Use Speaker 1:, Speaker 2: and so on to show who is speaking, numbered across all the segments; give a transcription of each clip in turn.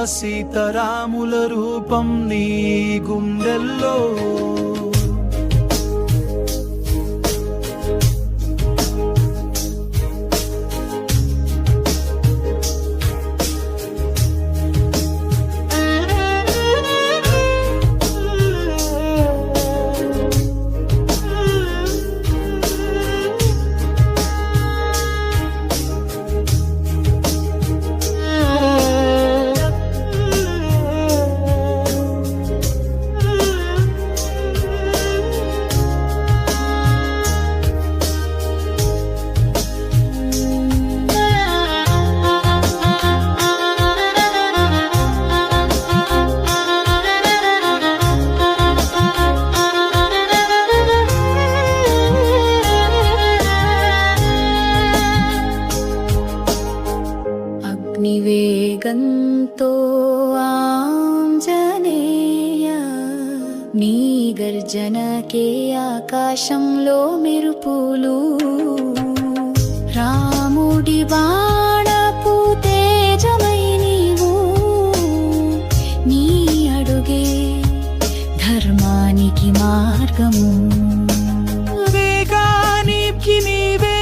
Speaker 1: సీతారాముల రూపం నీ గుండెల్లో
Speaker 2: నివేగంతో ఆంజనేయ నీ గర్జనకే ఆకాశంలో మెరుపులు రాముడి బాణపు తేజమై నీవు నీ అడుగే ధర్మానికి మార్గము
Speaker 1: వేగానికి నీవే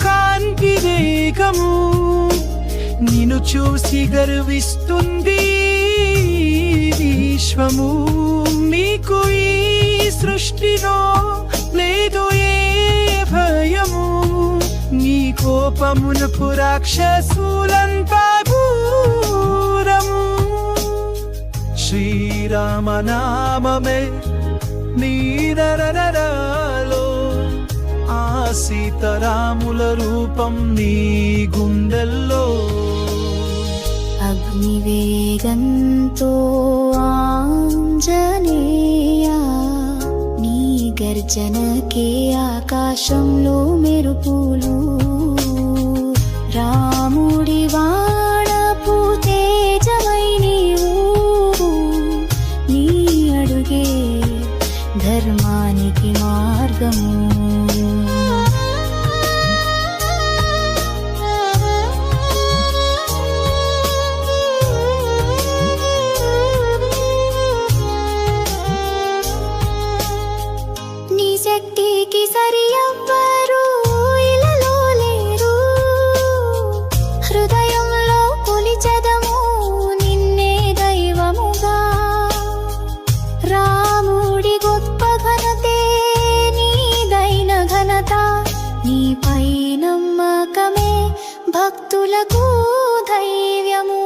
Speaker 1: కాంతి వేగము నిన్ను చూసి గర్విస్తుంది విశ్వము నీకు ఈ సృష్టిలో లేదు ఏ భయము నీ కోపమునకు రాక్షసులంతా దూరము శ్రీరామనామమే నీ నరనరాలో ఆ సీతారాముల రూపం నీ గుండెల్లో
Speaker 2: అగ్నివేగంతో ఆంజనేయ నీ గర్జనకే ఆకాశంలో మెరుపులు రాముడి బాణపు తేజమై నీవు నీ అడుగే ధర్మానికి మార్గము శక్తికి సరి ఎవ్వరు ఇలలో లేరు హృదయంలో కొలిచెదము నిన్నే దైవముగా రాముడి గొప్ప ఘనతే నీదైన ఘనత నీపై నమ్మకమే భక్తులకు ధైర్యము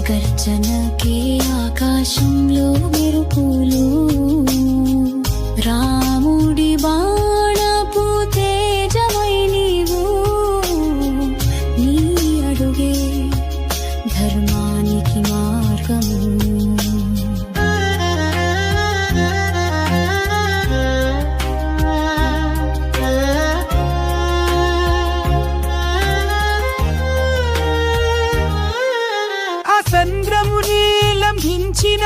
Speaker 2: గర్జనకే ఆకాశంలో మెరుపులు రాముడి బాణపు తేజమై నీవు నీ అడుగే ధర్మానికి మార్గము
Speaker 1: చంద్రముని లంఘించిన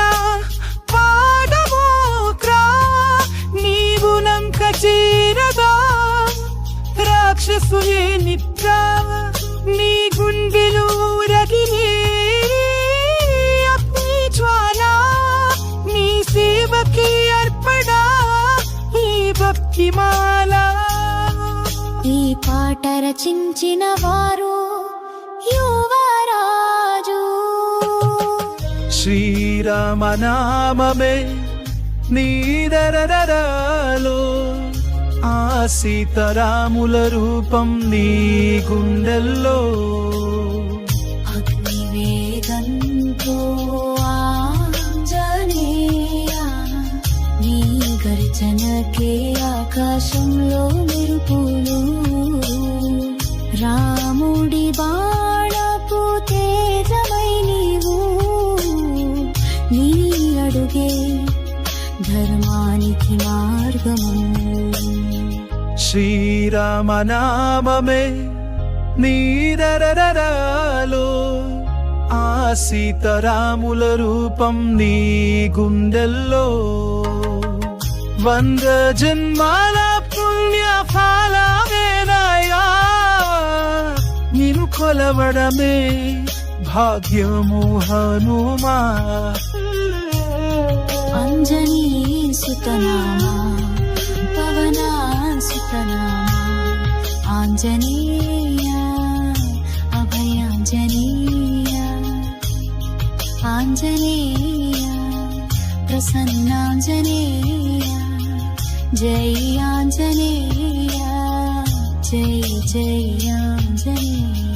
Speaker 1: పాదమోక్రా నీవు లంక చేరగా రాక్షసులే నిద్ర నీ గుండెలు రగిలే అగ్ని జ్వాల నీ సేవకి అర్పణ ఈ భక్తిమాల
Speaker 2: ఈ పాట రచించిన వారు యువరాజు
Speaker 1: శ్రీరామనామమే నీ నరనరాలో ఆ సీతారాముల రూపం నీ గుండెల్లో
Speaker 2: అగ్నివేగంతో ఆంజనేయ నీ గర్జనకే ఆకాశంలో మెరుపులు రాముడి బాణపు తేజమై నీవు నీ అడుగే ధర్మానికి మార్గము
Speaker 1: శ్రీరామనామమే నీరరరలో ఆ సీతారాముల రూపం నీ గుండెల్లో 100 జన్మాల పుణ్య ఫలమేనయ్యా నిన్ను కొలవడమే భాగ్యము హనుమా
Speaker 2: అంజనీ సుతనామా పవనాసుతనామా ఆంజనేయ అభయాంజనేయ ఆంజనేయ ప్రసన్నాంజనేయ జై ఆంజనేయ జై జై ఆంజనేయ